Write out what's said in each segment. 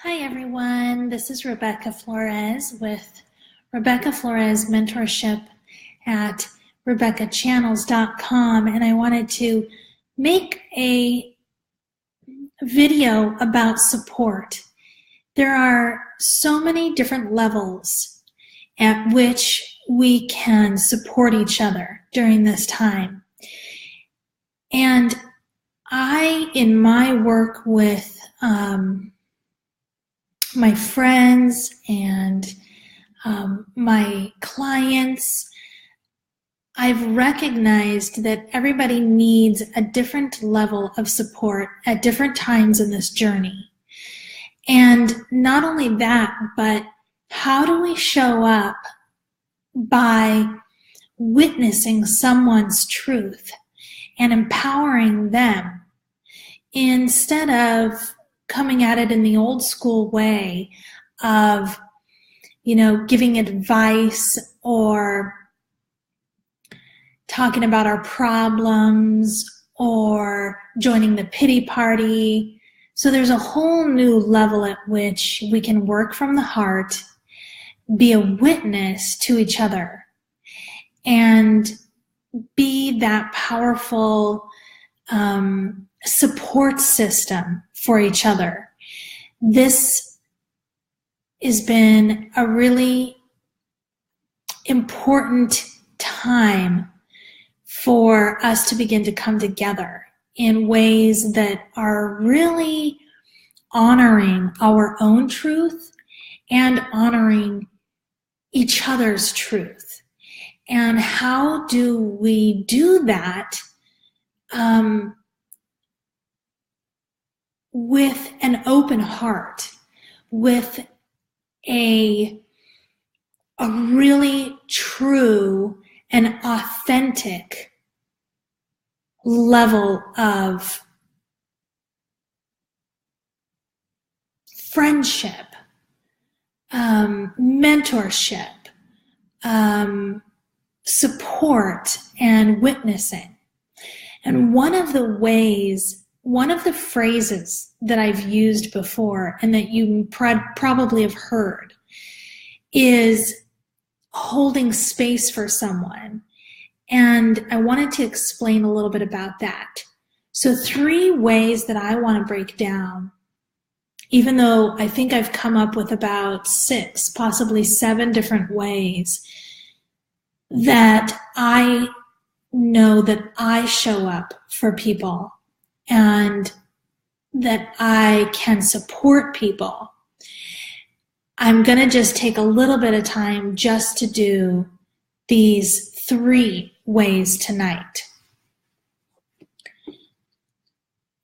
Hi everyone, this is Rebecca Flores with Rebecca Flores Mentorship at RebeccaChannels.com, and I wanted to make a video about support. There are so many different levels at which we can support each other during this time. And in my work with my friends and my clients, I've recognized that everybody needs a different level of support at different times in this journey. And not only that, but how do we show up by witnessing someone's truth and empowering them instead of coming at it in the old school way of, giving advice or talking about our problems or joining the pity party. So there's a whole new level at which we can work from the heart, be a witness to each other, and be that powerful support system for each other. This has been a really important time for us to begin to come together in ways that are really honoring our own truth and honoring each other's truth. And how do we do that with an open heart, with a really true and authentic level of friendship, mentorship, support, and witnessing. And one of the phrases that I've used before and that you probably have heard is holding space for someone. And I wanted to explain a little bit about that. So 3 ways that I want to break down, even though I think I've come up with about 6, possibly 7 different ways that I know that I show up for people and that I can support people. I'm going to just take a little bit of time just to do these 3 ways tonight.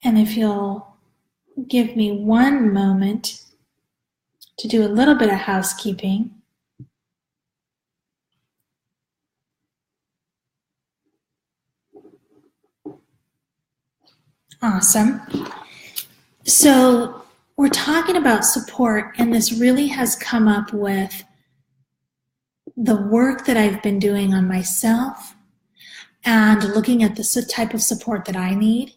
And if you'll give me one moment to do a little bit of housekeeping. Awesome. So we're talking about support, and this really has come up with the work that I've been doing on myself and looking at the type of support that I need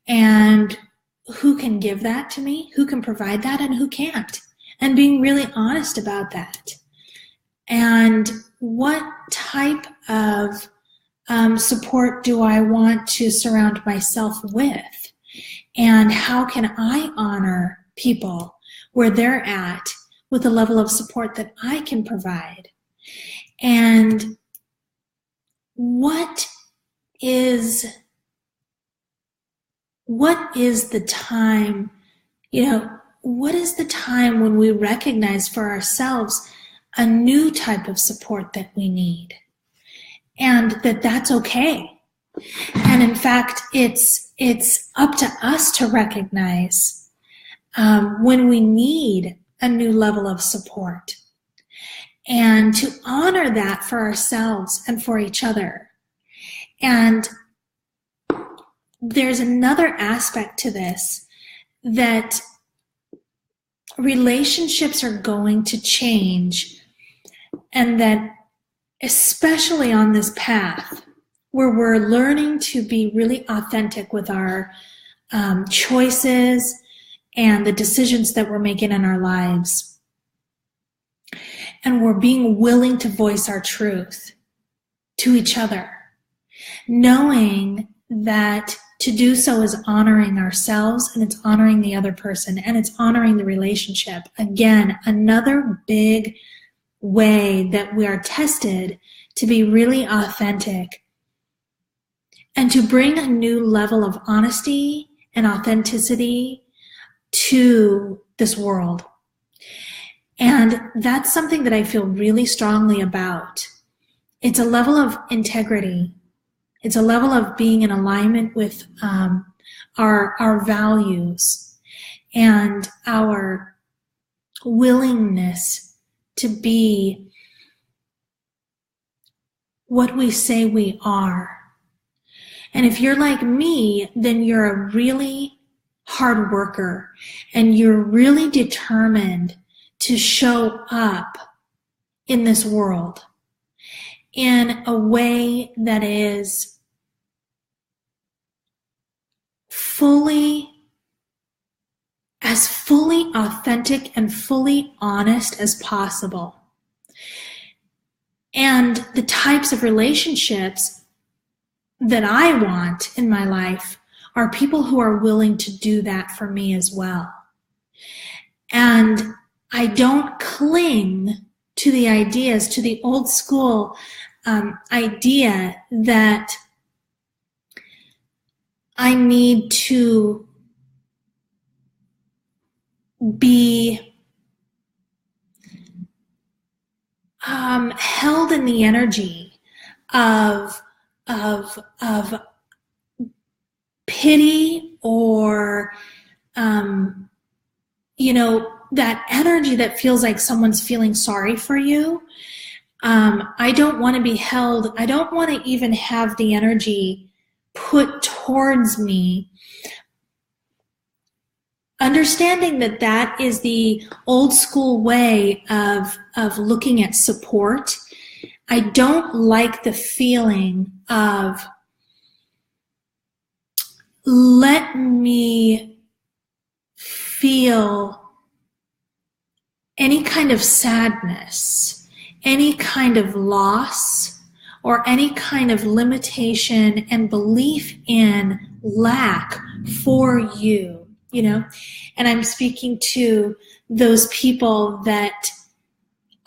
and who can give that to me, who can provide that, and who can't, and being really honest about that. And what type of support do I want to surround myself with? And how can I honor people where they're at with the level of support that I can provide? And what is the time, what is the time when we recognize for ourselves a new type of support that we need? And that's okay. And in fact, it's up to us to recognize when we need a new level of support and to honor that for ourselves and for each other. And there's another aspect to this, that relationships are going to change, and that especially on this path where we're learning to be really authentic with our choices and the decisions that we're making in our lives. And we're being willing to voice our truth to each other, knowing that to do so is honoring ourselves, and it's honoring the other person, and it's honoring the relationship. Again, another big way that we are tested to be really authentic and to bring a new level of honesty and authenticity to this world. And that's something that I feel really strongly about. It's a level of integrity. It's a level of being in alignment with our values and our willingness to be what we say we are. And if you're like me, then you're a really hard worker and you're really determined to show up in this world in a way that is fully authentic and fully honest as possible. And the types of relationships that I want in my life are people who are willing to do that for me as well. And I don't cling to the ideas, to the old school idea that I need to be held in the energy of pity or that energy that feels like someone's feeling sorry for you. I don't want to be held. I don't want to even have the energy put towards me. Understanding that that is the old school way of looking at support. I don't like the feeling of let me feel any kind of sadness, any kind of loss, or any kind of limitation and belief in lack for you. And I'm speaking to those people that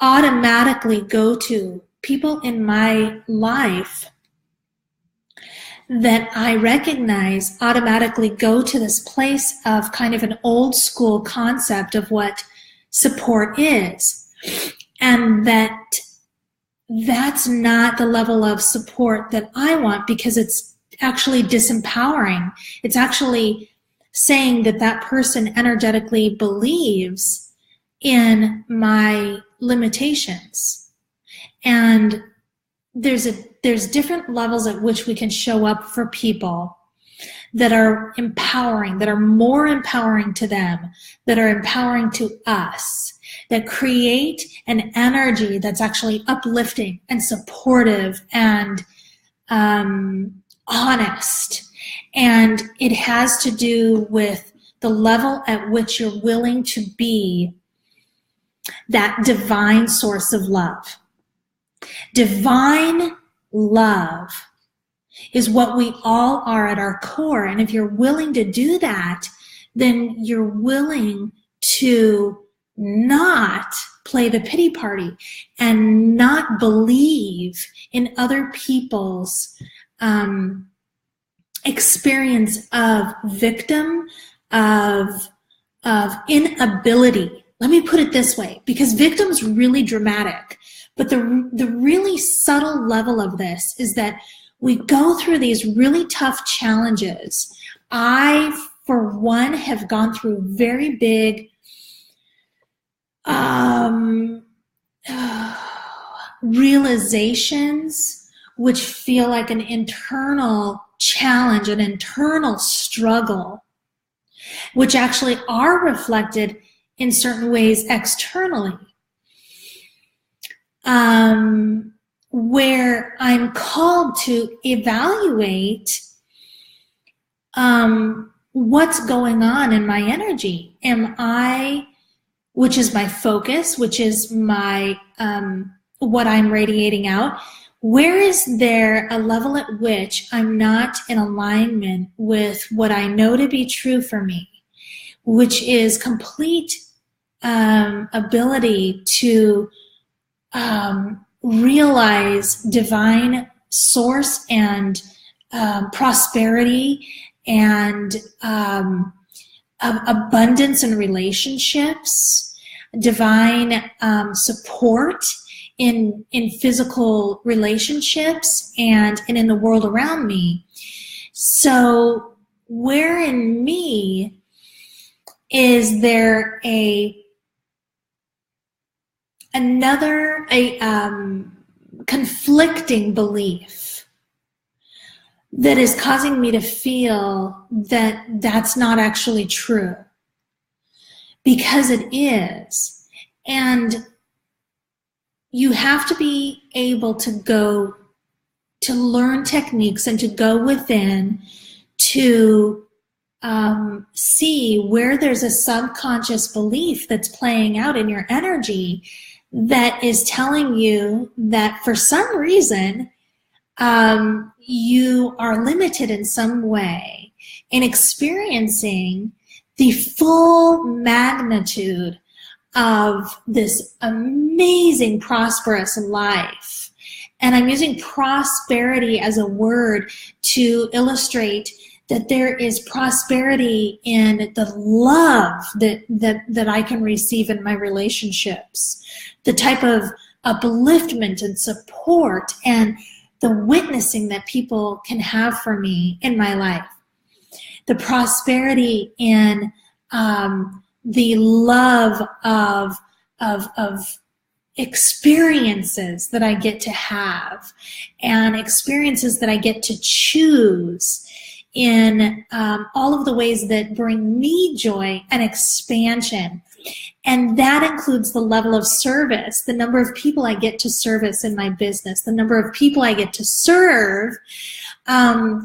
automatically go to people in my life that I recognize automatically go to this place of kind of an old school concept of what support is. And that's not the level of support that I want, because it's actually disempowering. It's actually saying that that person energetically believes in my limitations. And there's different levels at which we can show up for people that are empowering, that are more empowering to them, that are empowering to us, that create an energy that's actually uplifting and supportive and honest. And it has to do with the level at which you're willing to be that divine source of love. Divine love is what we all are at our core. And if you're willing to do that, then you're willing to not play the pity party and not believe in other people's experience of victim, of inability. Let me put it this way, because victim's really dramatic, but the really subtle level of this is that we go through these really tough challenges. I, for one, have gone through very big realizations which feel like an internal challenge, an internal struggle, which actually are reflected in certain ways externally, where I'm called to evaluate what's going on in my energy? Am I, which is my focus, which is my what I'm radiating out, where is there a level at which I'm not in alignment with what I know to be true for me, which is complete ability to realize divine source and prosperity and abundance in relationships, divine support in physical relationships and in the world around me. So where in me is there another conflicting belief that is causing me to feel that that's not actually true? Because it is. And you have to be able to go to learn techniques and to go within to see where there's a subconscious belief that's playing out in your energy that is telling you that for some reason you are limited in some way in experiencing the full magnitude of this amazing prosperous life. And I'm using prosperity as a word to illustrate that there is prosperity in the love that I can receive in my relationships, the type of upliftment and support and the witnessing that people can have for me in my life, the prosperity in the love of experiences that I get to have and experiences that I get to choose in all of the ways that bring me joy and expansion. And that includes the level of service, the number of people I get to service in my business, the number of people I get to serve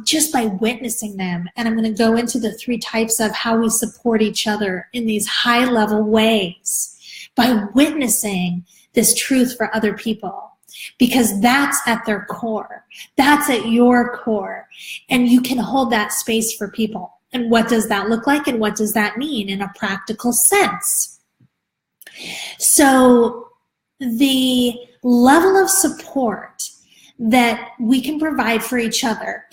just by witnessing them. And I'm going to go into the 3 types of how we support each other in these high-level ways by witnessing this truth for other people, because that's at their core. That's at your core. And you can hold that space for people. And what does that look like? And what does that mean in a practical sense? So the level of support that we can provide for each other,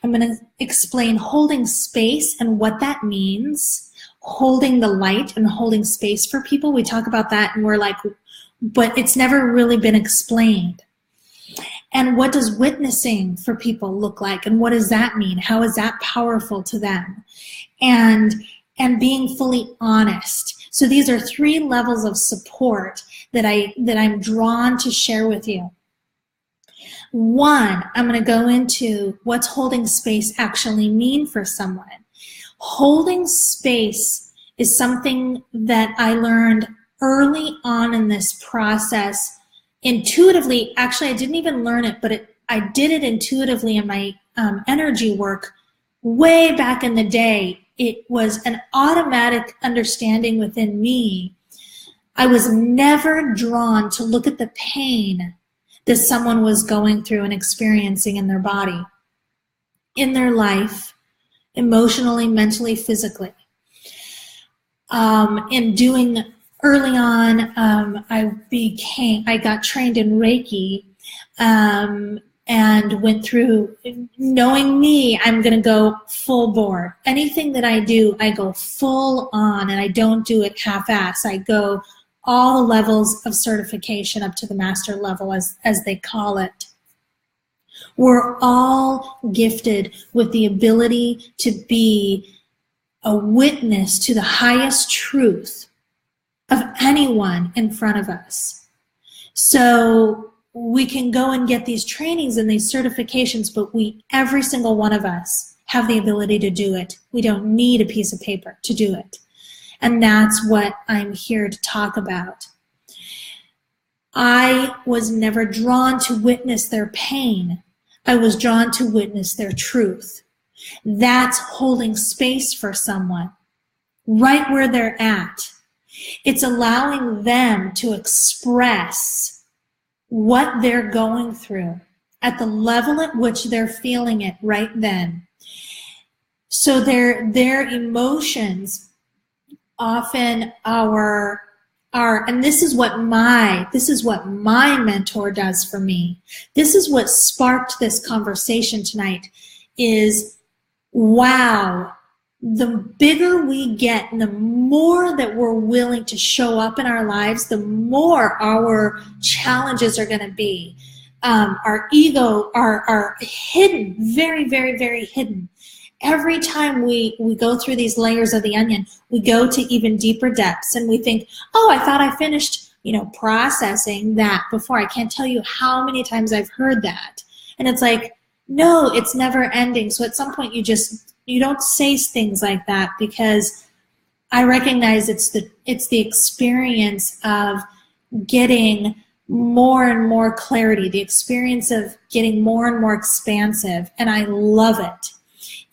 I'm going to explain holding space and what that means, holding the light and holding space for people. We talk about that and we're like, but it's never really been explained. And what does witnessing for people look like? And what does that mean? How is that powerful to them? And being fully honest. So these are 3 levels of support that I'm drawn to share with you. 1, I'm going to go into what's holding space actually mean for someone. Holding space is something that I learned early on in this process intuitively. Actually, I didn't even learn it, but I did it intuitively in my energy work way back in the day. It was an automatic understanding within me. I was never drawn to look at the pain that someone was going through and experiencing in their body, in their life, emotionally, mentally, physically. In doing early on, I got trained in Reiki, and went through, knowing me, I'm going to go full bore. Anything that I do, I go full on, and I don't do it half-ass. I go all the levels of certification up to the master level, as they call it. We're all gifted with the ability to be a witness to the highest truth of anyone in front of us. So we can go and get these trainings and these certifications, but every single one of us have the ability to do it. We don't need a piece of paper to do it. And that's what I'm here to talk about. I was never drawn to witness their pain. I was drawn to witness their truth. That's holding space for someone right where they're at. It's allowing them to express what they're going through at the level at which they're feeling it right then. So their emotions often are, and this is what my mentor does for me. This is what sparked this conversation tonight is, wow, the bigger we get and the more that we're willing to show up in our lives, the more our challenges are going to be. Our ego are hidden, very, very, very hidden. Every time we go through these layers of the onion, we go to even deeper depths and we think, oh, I thought I finished, processing that before. I can't tell you how many times I've heard that. And it's like, no, it's never ending. So at some point you don't say things like that, because I recognize it's the experience of getting more and more clarity, the experience of getting more and more expansive, and I love it.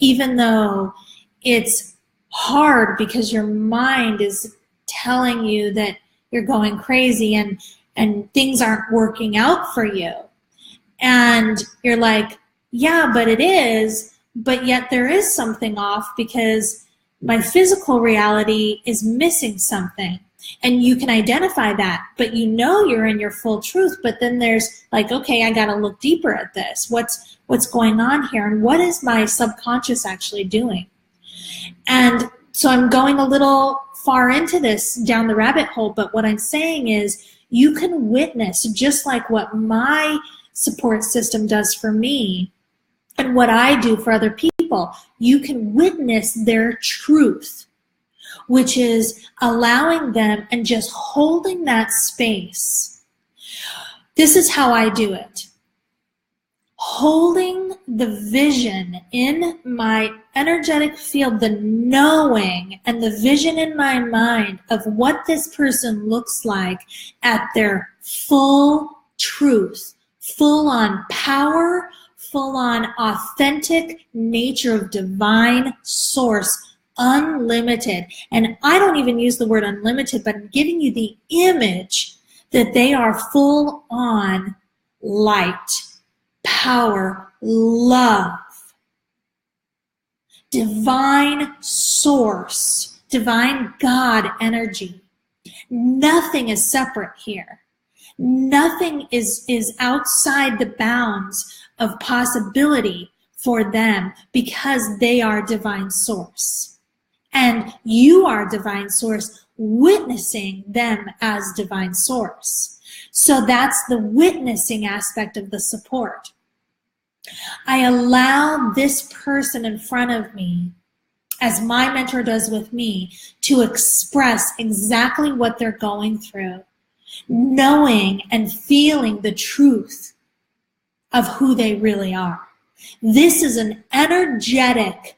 Even though it's hard because your mind is telling you that you're going crazy and things aren't working out for you. And you're like, yeah, but it is, but yet there is something off because my physical reality is missing something. And you can identify that, but you're in your full truth. But then there's like, okay, I got to look deeper at this. What's going on here? And what is my subconscious actually doing? And so I'm going a little far into this down the rabbit hole, but what I'm saying is you can witness, just like what my support system does for me and what I do for other people, you can witness their truth, which is allowing them and just holding that space. This is how I do it. Holding the vision in my energetic field, the knowing and the vision in my mind of what this person looks like at their full truth, full on power, full on authentic nature of divine source, unlimited. And I don't even use the word unlimited, but I'm giving you the image that they are full on light, power, love, divine source, divine God energy. Nothing is separate here. Nothing is outside the bounds of possibility for them because they are divine source. And you are divine source, witnessing them as divine source. So that's the witnessing aspect of the support. I allow this person in front of me, as my mentor does with me, to express exactly what they're going through, knowing and feeling the truth of who they really are. This is an energetic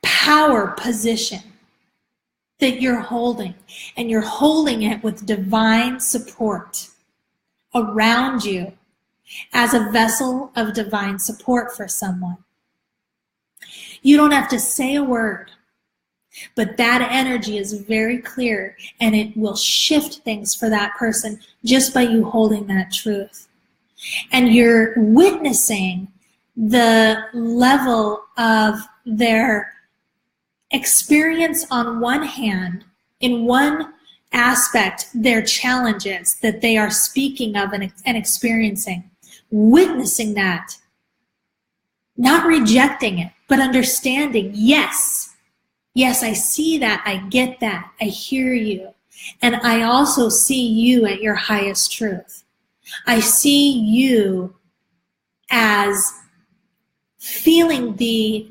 power position that you're holding, and you're holding it with divine support around you as a vessel of divine support for someone. You don't have to say a word, but that energy is very clear, and it will shift things for that person just by you holding that truth. And you're witnessing the level of their experience on one hand, in one aspect, their challenges that they are speaking of and experiencing, witnessing that, not rejecting it, but understanding, yes, I see that, I get that, I hear you, and I also see you at your highest truth. I see you as feeling the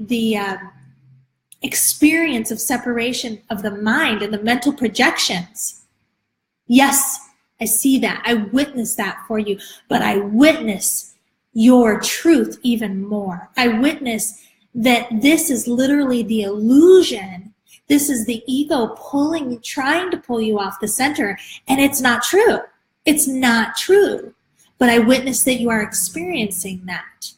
experience of separation of the mind and the mental projections. Yes, I see that. I witness that for you, but I witness your truth even more. I witness that this is literally the illusion. This is the ego trying to pull you off the center, and it's not true. It's not true. but I witness that you are experiencing that.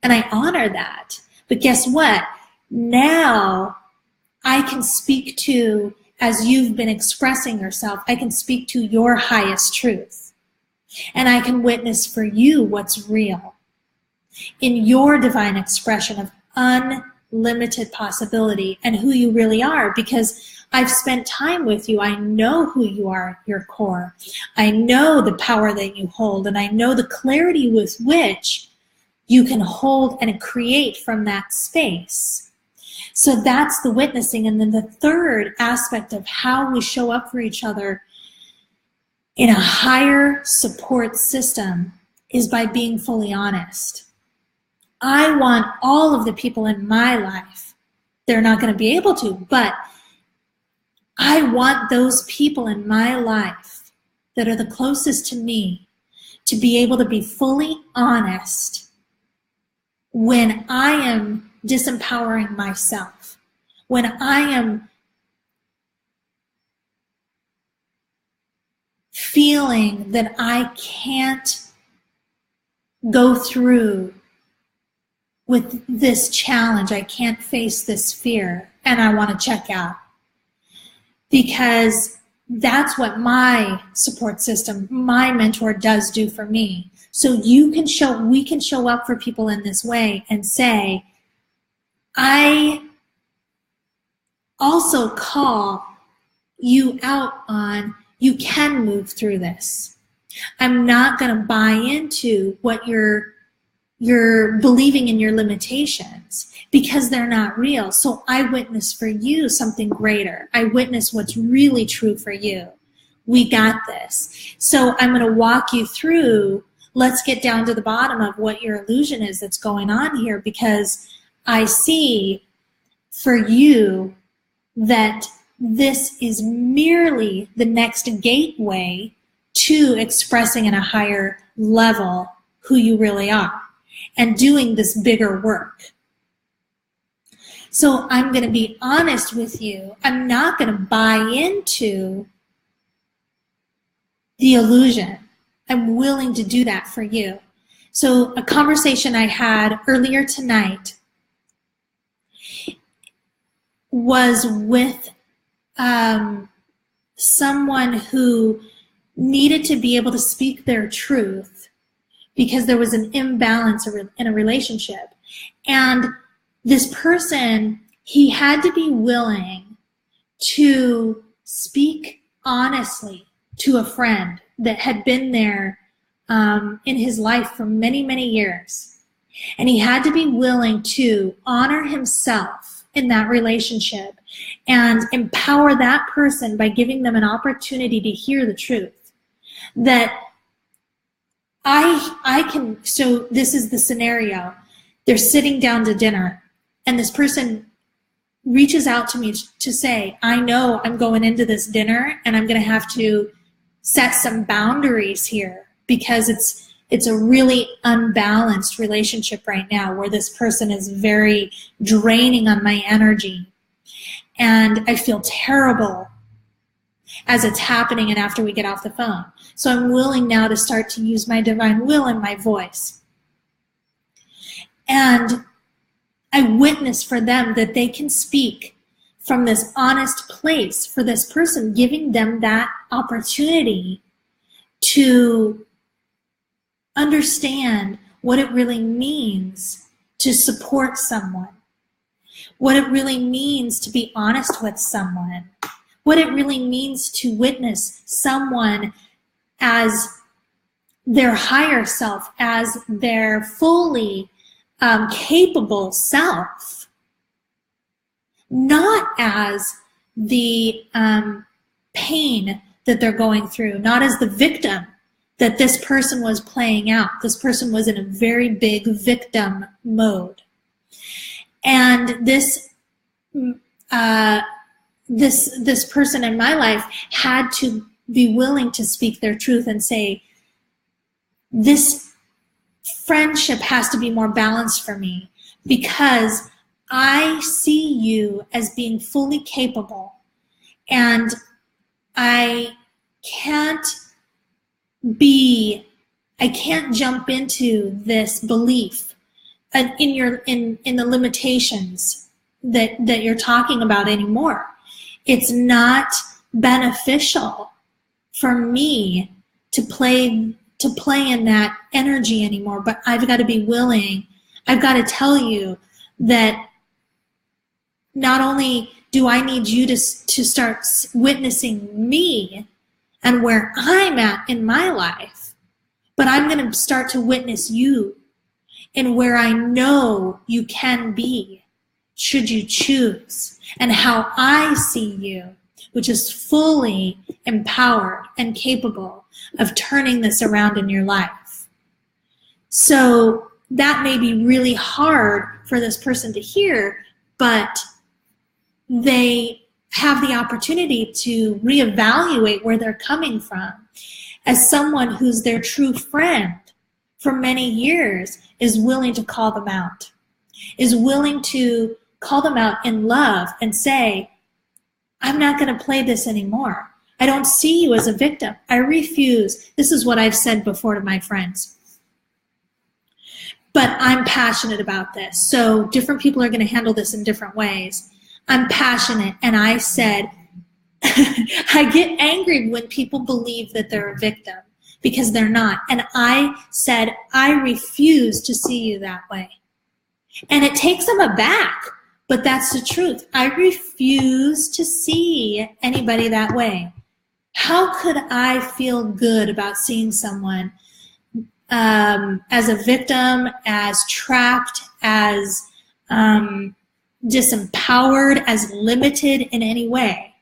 And I honor that. But guess what? Now I can speak to, as you've been expressing yourself, I can speak to your highest truth. And I can witness for you what's real in your divine expression of unlimited possibility and who you really are, because I've spent time with you. I know who you are at your core. I know the power that you hold, and I know the clarity with which you can hold and create from that space. So that's the witnessing. And then the third aspect of how we show up for each other in a higher support system is by being fully honest. I want all of the people in my life, they're not going to be able to, but I want those people in my life that are the closest to me to be able to be fully honest when I am disempowering myself, when I am feeling that I can't go through with this challenge, I can't face this fear, and I want to check out. Because that's what my support system, my mentor does do for me. So we can show up for people in this way and say, I also call you out on, you can move through this. I'm not going to buy into what you're believing in your limitations, because they're not real. So I witness for you something greater. I witness what's really true for you. We got this. So I'm going to walk you through, let's get down to the bottom of what your illusion is that's going on here, because I see for you that this is merely the next gateway to expressing in a higher level who you really are and doing this bigger work. So I'm going to be honest with you. I'm not going to buy into the illusion. I'm willing to do that for you. So a conversation I had earlier tonight was with someone who needed to be able to speak their truth because there was an imbalance in a relationship. And this person, he had to be willing to speak honestly to a friend that had been there in his life for many, many years. And he had to be willing to honor himself in that relationship and empower that person by giving them an opportunity to hear the truth. That I can, so this is the scenario. They're sitting down to dinner, and this person reaches out to me to say, I know I'm going into this dinner and I'm going to have to set some boundaries here because it's a really unbalanced relationship right now where this person is very draining on my energy. And I feel terrible as it's happening and after we get off the phone. So I'm willing now to start to use my divine will and my voice. And I witness for them that they can speak from this honest place for this person, giving them that opportunity to understand what it really means to support someone, what it really means to be honest with someone, what it really means to witness someone as their higher self, as their fully capable self, not as the pain that they're going through, not as the victim that this person was playing out. This person was in a very big victim mode. And this person in my life had to be willing to speak their truth and say, this friendship has to be more balanced for me because I see you as being fully capable, and I can't be I can't jump into this belief in the limitations that you're talking about anymore. It's not beneficial for me to play in that energy anymore, but I've got to be willing. I've got to tell you that not only do I need you to start witnessing me and where I'm at in my life, but I'm going to start to witness you in where I know you can be, should you choose, and how I see you, which is fully empowered and capable of turning this around in your life. So that may be really hard for this person to hear, but they have the opportunity to reevaluate where they're coming from. As someone who's their true friend for many years is willing to call them out, is willing to call them out in love and say, I'm not going to play this anymore. I don't see you as a victim. I refuse. This is what I've said before to my friends. But I'm passionate about this. So different people are going to handle this in different ways. I'm passionate, and I said, I get angry when people believe that they're a victim because they're not. And I said, I refuse to see you that way. And it takes them aback, but that's the truth. I refuse to see anybody that way. How could I feel good about seeing someone as a victim, as trapped, as disempowered, as limited in any way?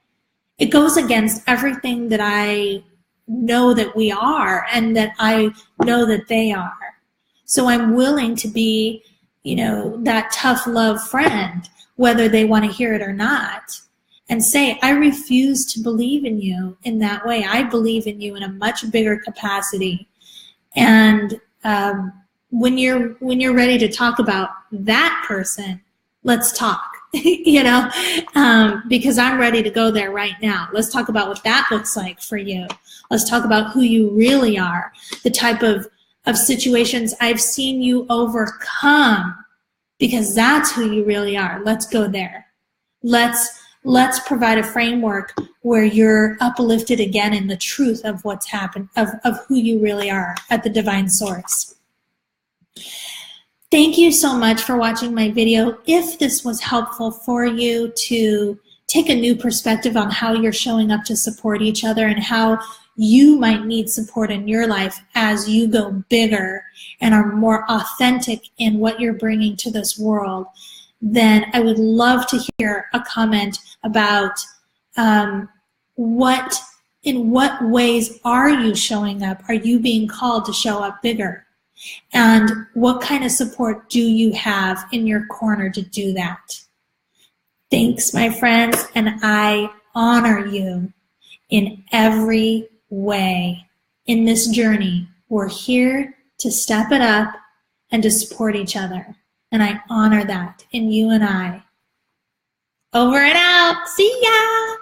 It goes against everything that I know that we are and that I know that they are. So I'm willing to be, that tough love friend, whether they want to hear it or not, and say, I refuse to believe in you in that way. I believe in you in a much bigger capacity. And when you're ready to talk about that person, let's talk. Because I'm ready to go there right now. Let's talk about what that looks like for you. Let's talk about who you really are, the type of situations I've seen you overcome, because that's who you really are. Let's go there. Let's provide a framework where you're uplifted again in the truth of what's happened, of who you really are at the divine source. Thank you so much for watching my video. If this was helpful for you to take a new perspective on how you're showing up to support each other and how you might need support in your life as you go bigger and are more authentic in what you're bringing to this world, then I would love to hear a comment about in what ways are you showing up? Are you being called to show up bigger? And what kind of support do you have in your corner to do that? Thanks, my friends, and I honor you in every way. In this journey, we're here to step it up and to support each other. And I honor that in you and I. Over and out. See ya!